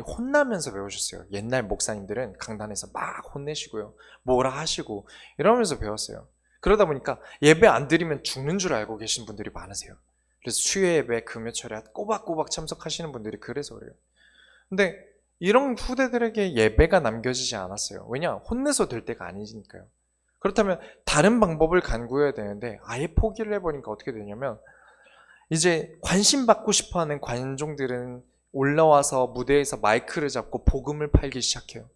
혼나면서 배우셨어요. 옛날 목사님들은 강단에서 막 혼내시고요. 뭐라 하시고 이러면서 배웠어요. 그러다 보니까 예배 안 드리면 죽는 줄 알고 계신 분들이 많으세요. 그래서 수요 예배, 금요철에 꼬박꼬박 참석하시는 분들이 그래서 그래요. 근데 이런 후대들에게 예배가 남겨지지 않았어요. 왜냐? 혼내서 될 때가 아니니까요. 그렇다면 다른 방법을 간구해야 되는데 아예 포기를 해버리니까 어떻게 되냐면 이제 관심 받고 싶어하는 관종들은 올라와서 무대에서 마이크를 잡고 복음을 팔기 시작해요.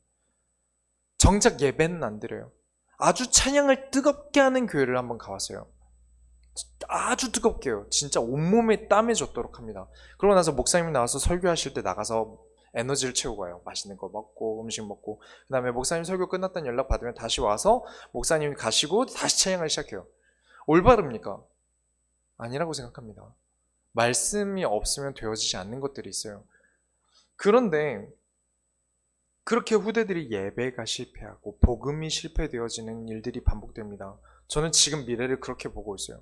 정작 예배는 안 드려요. 아주 찬양을 뜨겁게 하는 교회를 한번 가봤어요. 아주 뜨겁게요. 진짜 온몸에 땀이 젖도록 합니다. 그러고 나서 목사님이 나와서 설교하실 때 나가서 에너지를 채우고 와요. 맛있는 거 먹고 음식 먹고 그 다음에 목사님 설교 끝났다는 연락 받으면 다시 와서 목사님이 가시고 다시 찬양을 시작해요. 올바릅니까? 아니라고 생각합니다. 말씀이 없으면 되어지지 않는 것들이 있어요. 그런데 그렇게 후대들이 예배가 실패하고 복음이 실패되어지는 일들이 반복됩니다. 저는 지금 미래를 그렇게 보고 있어요.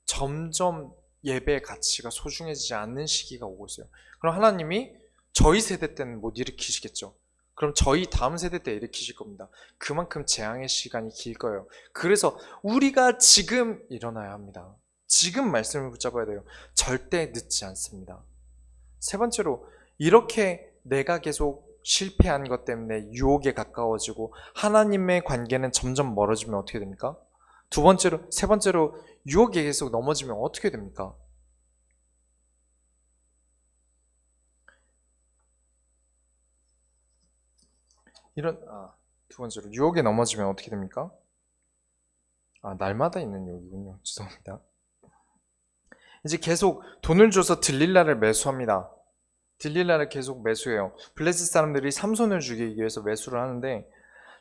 점점 예배의 가치가 소중해지지 않는 시기가 오고 있어요. 그럼 하나님이 저희 세대 때는 못 일으키시겠죠. 그럼 저희 다음 세대 때 일으키실 겁니다. 그만큼 재앙의 시간이 길 거예요. 그래서 우리가 지금 일어나야 합니다. 지금 말씀을 붙잡아야 돼요. 절대 늦지 않습니다. 세 번째로 이렇게 내가 계속 실패한 것 때문에 유혹에 가까워지고 하나님의 관계는 점점 멀어지면 어떻게 됩니까? 세 번째로 유혹에 계속 넘어지면 어떻게 됩니까? 두 번째로 유혹에 넘어지면 어떻게 됩니까? 날마다 있는 유혹이군요. 죄송합니다. 이제 계속 돈을 줘서 들릴라를 매수합니다. 들릴라를 계속 매수해요. 블레셋 사람들이 삼손을 죽이기 위해서 매수를 하는데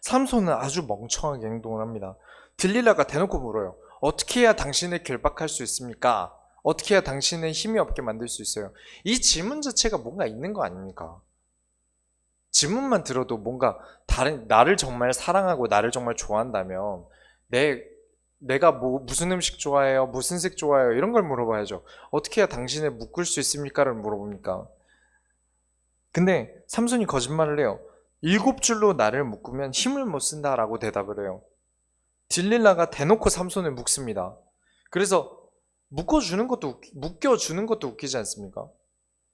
삼손은 아주 멍청하게 행동을 합니다. 들릴라가 대놓고 물어요. 어떻게 해야 당신을 결박할 수 있습니까? 어떻게 해야 당신을 힘이 없게 만들 수 있어요? 이 질문 자체가 뭔가 있는 거 아닙니까? 질문만 들어도 뭔가 나를 정말 사랑하고 나를 정말 좋아한다면 내가 무슨 음식 좋아해요? 무슨 색 좋아해요? 이런 걸 물어봐야죠. 어떻게 해야 당신을 묶을 수 있습니까?를 물어봅니까? 근데 삼손이 거짓말을 해요. 7줄로 나를 묶으면 힘을 못 쓴다라고 대답을 해요. 딜릴라가 대놓고 삼손을 묶습니다. 그래서 묶여주는 것도 웃기지 않습니까?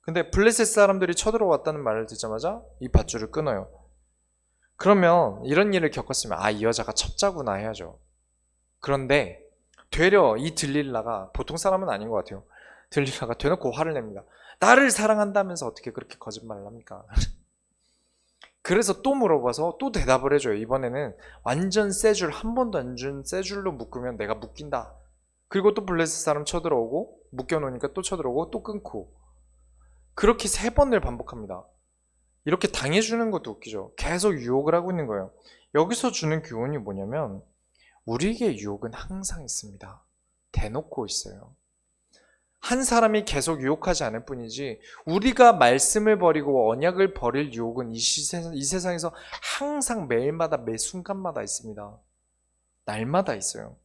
근데 블레셋 사람들이 쳐들어왔다는 말을 듣자마자 이 밧줄을 끊어요. 그러면 이런 일을 겪었으면 이 여자가 첩자구나 해야죠. 그런데 되려 이 들릴라가 보통 사람은 아닌 것 같아요. 들릴라가 대놓고 화를 냅니다. 나를 사랑한다면서 어떻게 그렇게 거짓말을 합니까? 그래서 또 물어봐서 또 대답을 해줘요. 이번에는 완전 세 줄, 한 번도 안 준 세 줄로 묶으면 내가 묶인다. 그리고 또 블레셋 사람 쳐들어오고 묶여놓으니까 또 쳐들어오고 또 끊고 그렇게 3번을 반복합니다. 이렇게 당해주는 것도 웃기죠. 계속 유혹을 하고 있는 거예요. 여기서 주는 교훈이 뭐냐면 우리에게 유혹은 항상 있습니다. 대놓고 있어요. 한 사람이 계속 유혹하지 않을 뿐이지 우리가 말씀을 버리고 언약을 버릴 유혹은 이 세상에서 항상 매일마다 매 순간마다 있습니다. 날마다 있어요.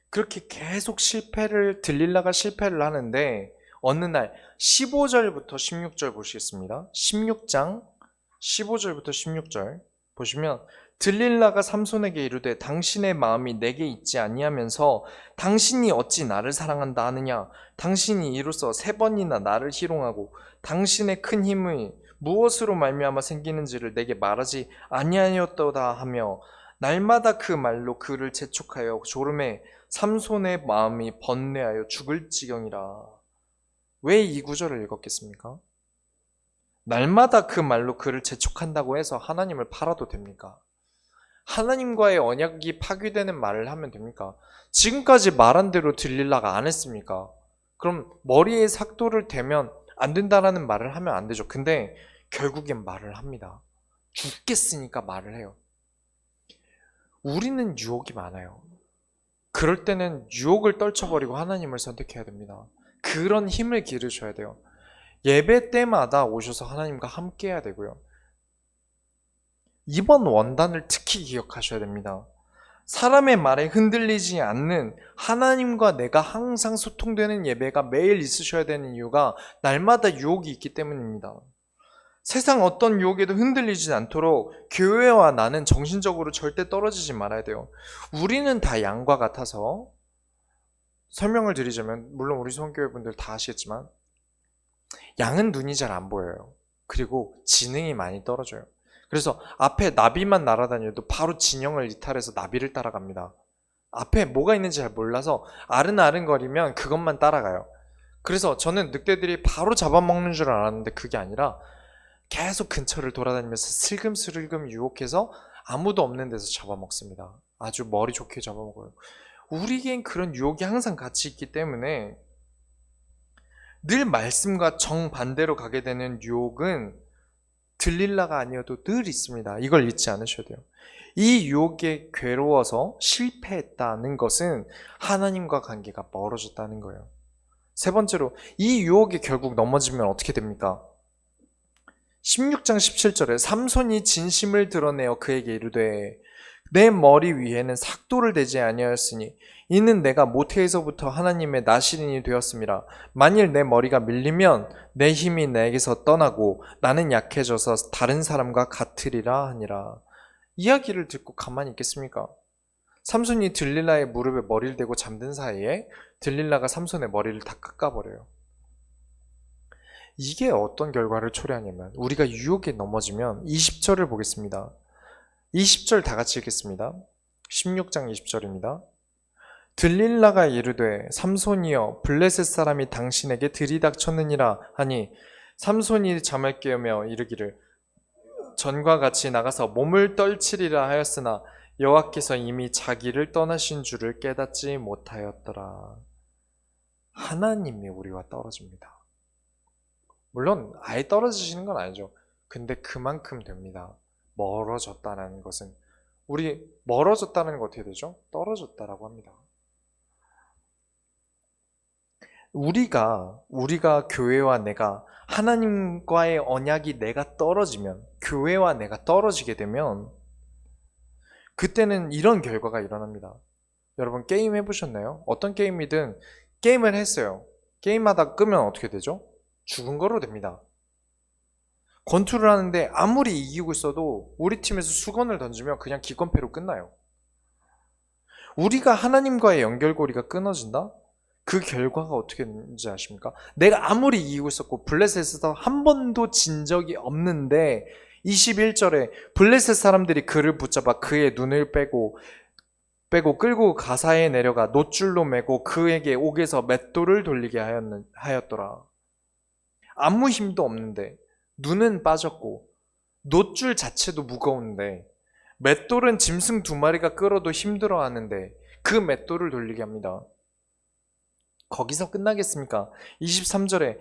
그렇게 계속 들릴라가 실패를 하는데 어느 날 15절부터 16절 보시겠습니다. 16장 15절부터 16절 보시면 들릴라가 삼손에게 이르되 당신의 마음이 내게 있지 아니하면서 당신이 어찌 나를 사랑한다 하느냐 당신이 이로써 3번이나 나를 희롱하고 당신의 큰 힘이 무엇으로 말미암아 생기는지를 내게 말하지 아니하였도다 하며 날마다 그 말로 그를 재촉하여 졸음에 삼손의 마음이 번뇌하여 죽을 지경이라. 왜 이 구절을 읽었겠습니까? 날마다 그 말로 그를 재촉한다고 해서 하나님을 팔아도 됩니까? 하나님과의 언약이 파괴되는 말을 하면 됩니까? 지금까지 말한 대로 들릴라가 안 했습니까? 그럼 머리에 삭도를 대면 안 된다라는 말을 하면 안 되죠. 근데 결국엔 말을 합니다. 죽겠으니까 말을 해요. 우리는 유혹이 많아요. 그럴 때는 유혹을 떨쳐버리고 하나님을 선택해야 됩니다. 그런 힘을 기르셔야 돼요. 예배 때마다 오셔서 하나님과 함께 해야 되고요. 이번 원단을 특히 기억하셔야 됩니다. 사람의 말에 흔들리지 않는 하나님과 내가 항상 소통되는 예배가 매일 있으셔야 되는 이유가 날마다 유혹이 있기 때문입니다. 세상 어떤 유혹에도 흔들리지 않도록 교회와 나는 정신적으로 절대 떨어지지 말아야 돼요. 우리는 다 양과 같아서 설명을 드리자면 물론 우리 성교회 분들 다 아시겠지만 양은 눈이 잘 안 보여요. 그리고 지능이 많이 떨어져요. 그래서 앞에 나비만 날아다녀도 바로 진영을 이탈해서 나비를 따라갑니다. 앞에 뭐가 있는지 잘 몰라서 아른아른거리면 그것만 따라가요. 그래서 저는 늑대들이 바로 잡아먹는 줄 알았는데 그게 아니라 계속 근처를 돌아다니면서 슬금슬금 유혹해서 아무도 없는 데서 잡아먹습니다. 아주 머리 좋게 잡아먹어요. 우리에겐 그런 유혹이 항상 같이 있기 때문에 늘 말씀과 정반대로 가게 되는 유혹은 들릴라가 아니어도 늘 있습니다. 이걸 잊지 않으셔야 돼요. 이 유혹에 괴로워서 실패했다는 것은 하나님과 관계가 멀어졌다는 거예요. 세 번째로 이 유혹에 결국 넘어지면 어떻게 됩니까? 16장 17절에 삼손이 진심을 드러내어 그에게 이르되 내 머리 위에는 삭도를 대지 아니하였으니 이는 내가 모태에서부터 하나님의 나시린이 되었음이라. 만일 내 머리가 밀리면 내 힘이 내게서 떠나고 나는 약해져서 다른 사람과 같으리라 하니라. 이야기를 듣고 가만히 있겠습니까? 삼손이 들릴라의 무릎에 머리를 대고 잠든 사이에 들릴라가 삼손의 머리를 다 깎아버려요. 이게 어떤 결과를 초래하냐면 우리가 유혹에 넘어지면 20절을 보겠습니다. 20절 다 같이 읽겠습니다. 16장 20절입니다. 들릴라가 이르되 삼손이여 블레셋 사람이 당신에게 들이닥쳤느니라 하니 삼손이 잠을 깨우며 이르기를 전과 같이 나가서 몸을 떨치리라 하였으나 여호와께서 이미 자기를 떠나신 줄을 깨닫지 못하였더라. 하나님이 우리와 떨어집니다. 물론 아예 떨어지시는 건 아니죠. 근데 그만큼 됩니다. 멀어졌다는 것은 우리 멀어졌다는 거 어떻게 되죠? 떨어졌다라고 합니다. 우리가 교회와 내가 하나님과의 언약이 내가 떨어지면 교회와 내가 떨어지게 되면 그때는 이런 결과가 일어납니다. 여러분 게임 해보셨나요? 어떤 게임이든 게임을 했어요. 게임하다 끄면 어떻게 되죠? 죽은 거로 됩니다. 권투를 하는데 아무리 이기고 있어도 우리 팀에서 수건을 던지면 그냥 기권패로 끝나요. 우리가 하나님과의 연결고리가 끊어진다? 그 결과가 어떻게 되는지 아십니까? 내가 아무리 이기고 있었고 블레셋에서 한 번도 진 적이 없는데 21절에 블레셋 사람들이 그를 붙잡아 그의 눈을 빼고 끌고 가사에 내려가 놋줄로 매고 그에게 옥에서 맷돌을 돌리게 하였더라. 아무 힘도 없는데 눈은 빠졌고 놋줄 자체도 무거운데 맷돌은 짐승 2마리가 끌어도 힘들어하는데 그 맷돌을 돌리게 합니다. 거기서 끝나겠습니까? 23절에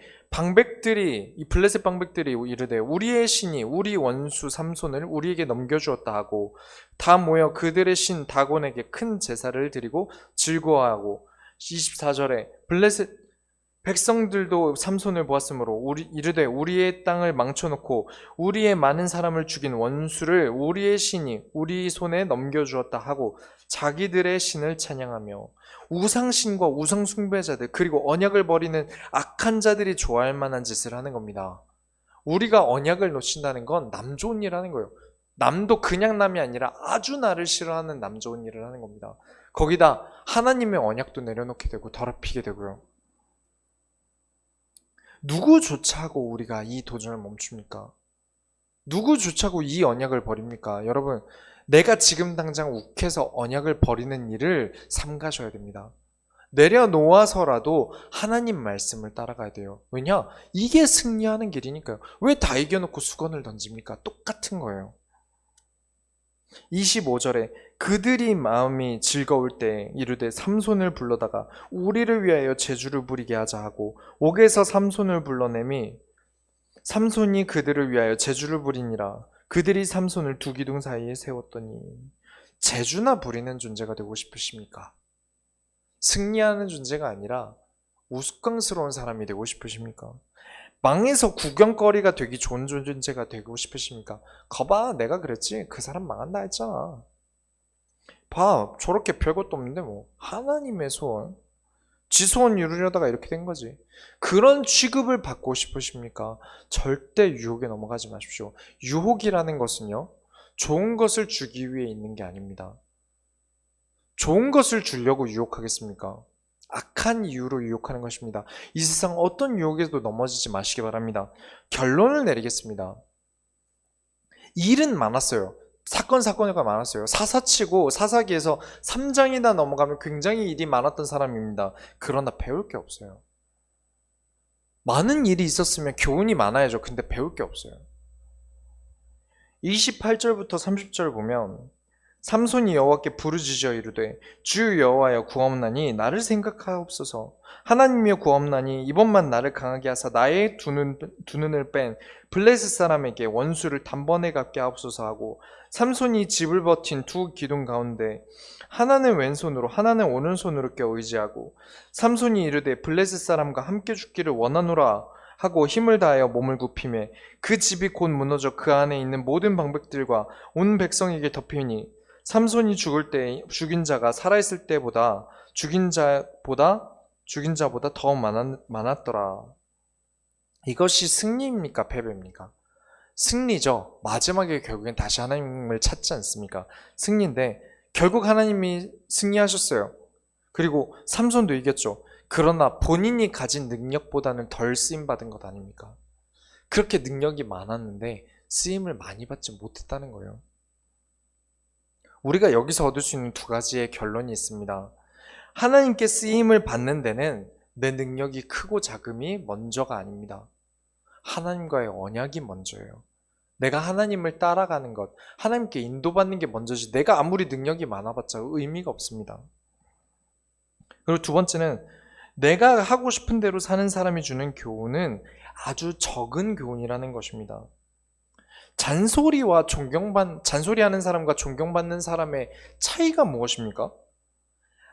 이 블레셋 방백들이 이르되 우리의 신이 우리 원수 삼손을 우리에게 넘겨주었다 하고 다 모여 그들의 신 다곤에게 큰 제사를 드리고 즐거워하고 24절에 블레셋 백성들도 삼손을 보았으므로 이르되 우리의 땅을 망쳐놓고 우리의 많은 사람을 죽인 원수를 우리의 신이 우리 손에 넘겨주었다 하고 자기들의 신을 찬양하며 우상신과 우상숭배자들 그리고 언약을 버리는 악한 자들이 좋아할 만한 짓을 하는 겁니다. 우리가 언약을 놓친다는 건 남 좋은 일 하는 거예요. 남도 그냥 남이 아니라 아주 나를 싫어하는 남 좋은 일을 하는 겁니다. 거기다 하나님의 언약도 내려놓게 되고 더럽히게 되고요. 누구 조차고 우리가 이 도전을 멈춥니까? 누구 조차고 이 언약을 버립니까? 여러분, 내가 지금 당장 욱해서 언약을 버리는 일을 삼가셔야 됩니다. 내려놓아서라도 하나님 말씀을 따라가야 돼요. 왜냐? 이게 승리하는 길이니까요. 왜 다 이겨놓고 수건을 던집니까? 똑같은 거예요. 25절에 그들이 마음이 즐거울 때 이르되 삼손을 불러다가 우리를 위하여 제주를 부리게 하자 하고 옥에서 삼손을 불러내미 삼손이 그들을 위하여 제주를 부리니라. 그들이 삼손을 두 기둥 사이에 세웠더니 제주나 부리는 존재가 되고 싶으십니까? 승리하는 존재가 아니라 우스꽝스러운 사람이 되고 싶으십니까? 망해서 구경거리가 되기 좋은 존재가 되고 싶으십니까? 거봐, 내가 그랬지. 그 사람 망한다 했잖아. 봐, 저렇게 별것도 없는데 뭐 하나님의 소원, 지 소원 이루려다가 이렇게 된 거지. 그런 취급을 받고 싶으십니까? 절대 유혹에 넘어가지 마십시오. 유혹이라는 것은요, 좋은 것을 주기 위해 있는 게 아닙니다. 좋은 것을 주려고 유혹하겠습니까? 악한 이유로 유혹하는 것입니다. 이 세상 어떤 유혹에도 넘어지지 마시기 바랍니다. 결론을 내리겠습니다. 일은 많았어요. 사건가 많았어요. 사사치고 사사기에서 3장이나 넘어가면 굉장히 일이 많았던 사람입니다. 그러나 배울 게 없어요. 많은 일이 있었으면 교훈이 많아야죠. 근데 배울 게 없어요. 28절부터 30절 보면 삼손이 여호와께 부르짖어 이르되 주 여호와여 구하옵나니 나를 생각하옵소서. 하나님이여 구하옵나니 이번만 나를 강하게 하사 나의 두 눈을 뺀 블레셋 사람에게 원수를 단번에 갚게 하옵소서 하고 삼손이 집을 버틴 두 기둥 가운데 하나는 왼손으로 하나는 오른손으로 껴 의지하고 삼손이 이르되 블레셋 사람과 함께 죽기를 원하노라 하고 힘을 다하여 몸을 굽히매 그 집이 곧 무너져 그 안에 있는 모든 방백들과 온 백성에게 덮이니 삼손이 죽을 때 죽인 자가 살아있을 때보다 죽인 자보다 더 많았더라. 이것이 승리입니까? 패배입니까? 승리죠. 마지막에 결국엔 다시 하나님을 찾지 않습니까? 승리인데 결국 하나님이 승리하셨어요. 그리고 삼손도 이겼죠. 그러나 본인이 가진 능력보다는 덜 쓰임받은 것 아닙니까? 그렇게 능력이 많았는데 쓰임을 많이 받지 못했다는 거예요. 우리가 여기서 얻을 수 있는 두 가지의 결론이 있습니다. 하나님께 쓰임을 받는 데는 내 능력이 크고 작음이 먼저가 아닙니다. 하나님과의 언약이 먼저예요. 내가 하나님을 따라가는 것, 하나님께 인도받는 게 먼저지 내가 아무리 능력이 많아봤자 의미가 없습니다. 그리고 두 번째는 내가 하고 싶은 대로 사는 사람이 주는 교훈은 아주 적은 교훈이라는 것입니다. 잔소리하는 사람과 존경받는 사람의 차이가 무엇입니까?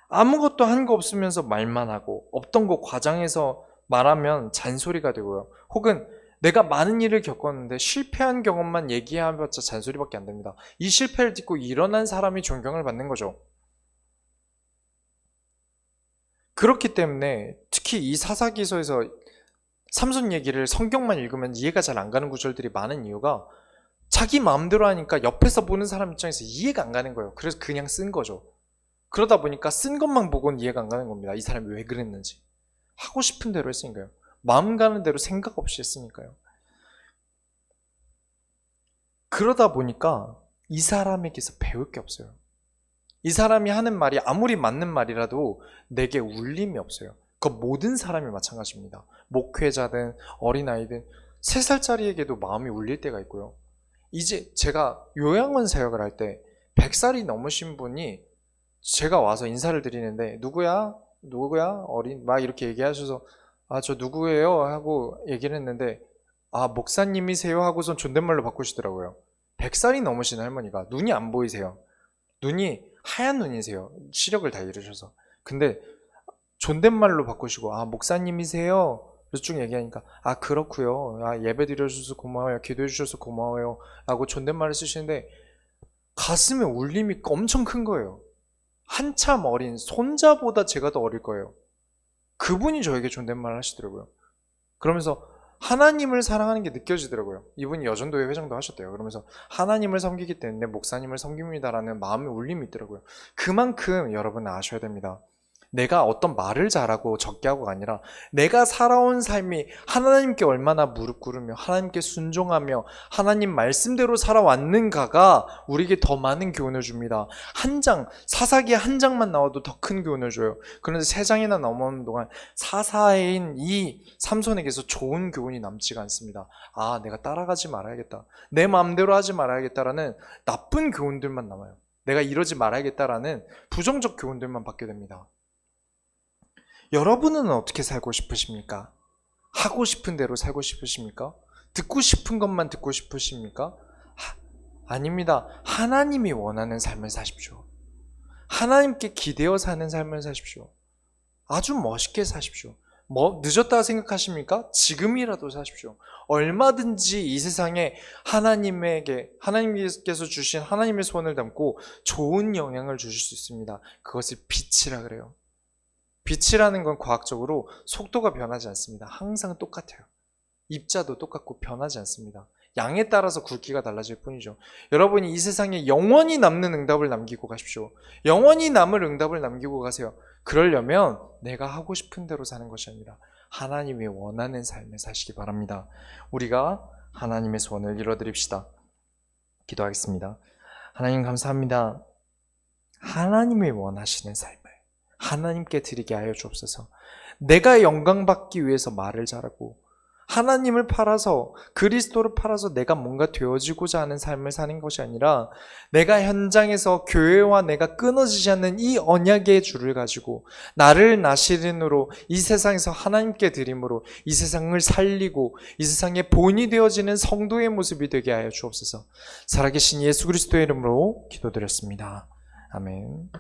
아무것도 한 거 없으면서 말만 하고 없던 거 과장해서 말하면 잔소리가 되고요. 혹은 내가 많은 일을 겪었는데 실패한 경험만 얘기해봤자 잔소리밖에 안 됩니다. 이 실패를 딛고 일어난 사람이 존경을 받는 거죠. 그렇기 때문에 특히 이 사사기서에서 삼손 얘기를 성경만 읽으면 이해가 잘 안 가는 구절들이 많은 이유가 자기 마음대로 하니까 옆에서 보는 사람 입장에서 이해가 안 가는 거예요. 그래서 그냥 쓴 거죠. 그러다 보니까 쓴 것만 보고는 이해가 안 가는 겁니다. 이 사람이 왜 그랬는지. 하고 싶은 대로 했으니까요. 마음 가는 대로 생각 없이 했으니까요. 그러다 보니까 이 사람에게서 배울 게 없어요. 이 사람이 하는 말이 아무리 맞는 말이라도 내게 울림이 없어요. 그 모든 사람이 마찬가지입니다. 목회자든 어린아이든 3살짜리에게도 마음이 울릴 때가 있고요. 이제 제가 요양원 사역을 할 때 100살이 넘으신 분이 제가 와서 인사를 드리는데 누구야? 어린? 막 이렇게 얘기하셔서 저 누구예요? 하고 얘기를 했는데 목사님이세요? 하고선 존댓말로 바꾸시더라고요. 100살이 넘으신 할머니가 눈이 안 보이세요. 눈이 하얀 눈이세요. 시력을 다 잃으셔서. 근데 존댓말로 바꾸시고, 아, 목사님이세요? 그래서 쭉 얘기하니까, 아, 그렇고요. 아, 예배 드려주셔서 고마워요. 기도해 주셔서 고마워요. 라고 존댓말을 쓰시는데 가슴에 울림이 엄청 큰 거예요. 한참 어린 손자보다 제가 더 어릴 거예요. 그분이 저에게 존댓말을 하시더라고요. 그러면서 하나님을 사랑하는 게 느껴지더라고요. 이분이 여전도회 회장도 하셨대요. 그러면서 하나님을 섬기기 때문에 목사님을 섬깁니다라는 마음의 울림이 있더라고요. 그만큼 여러분 아셔야 됩니다. 내가 어떤 말을 잘하고 적게 하고가 아니라 내가 살아온 삶이 하나님께 얼마나 무릎 꿇으며 하나님께 순종하며 하나님 말씀대로 살아왔는가가 우리에게 더 많은 교훈을 줍니다. 한 장, 사사기 한 장만 나와도 더 큰 교훈을 줘요. 그런데 세 장이나 넘어오는 동안 사사인 이 삼손에게서 좋은 교훈이 남지가 않습니다. 아, 내가 따라가지 말아야겠다. 내 마음대로 하지 말아야겠다라는 나쁜 교훈들만 남아요. 내가 이러지 말아야겠다라는 부정적 교훈들만 받게 됩니다. 여러분은 어떻게 살고 싶으십니까? 하고 싶은 대로 살고 싶으십니까? 듣고 싶은 것만 듣고 싶으십니까? 아닙니다. 하나님이 원하는 삶을 사십시오. 하나님께 기대어 사는 삶을 사십시오. 아주 멋있게 사십시오. 늦었다고 생각하십니까? 지금이라도 사십시오. 얼마든지 이 세상에 하나님께서 주신 하나님의 손을 담고 좋은 영향을 주실 수 있습니다. 그것을 빛이라 그래요. 빛이라는 건 과학적으로 속도가 변하지 않습니다. 항상 똑같아요. 입자도 똑같고 변하지 않습니다. 양에 따라서 굵기가 달라질 뿐이죠. 여러분이 이 세상에 영원히 남는 응답을 남기고 가십시오. 영원히 남을 응답을 남기고 가세요. 그러려면 내가 하고 싶은 대로 사는 것이 아니라 하나님이 원하는 삶을 사시기 바랍니다. 우리가 하나님의 소원을 이뤄드립시다. 기도하겠습니다. 하나님 감사합니다. 하나님이 원하시는 삶을 하나님께 드리게 하여 주옵소서. 내가 영광받기 위해서 말을 잘하고 하나님을 팔아서 그리스도를 팔아서 내가 뭔가 되어지고자 하는 삶을 사는 것이 아니라 내가 현장에서 교회와 내가 끊어지지 않는 이 언약의 줄을 가지고 나를 나시린으로 이 세상에서 하나님께 드림으로 이 세상을 살리고 이 세상의 본이 되어지는 성도의 모습이 되게 하여 주옵소서. 살아계신 예수 그리스도의 이름으로 기도드렸습니다. 아멘.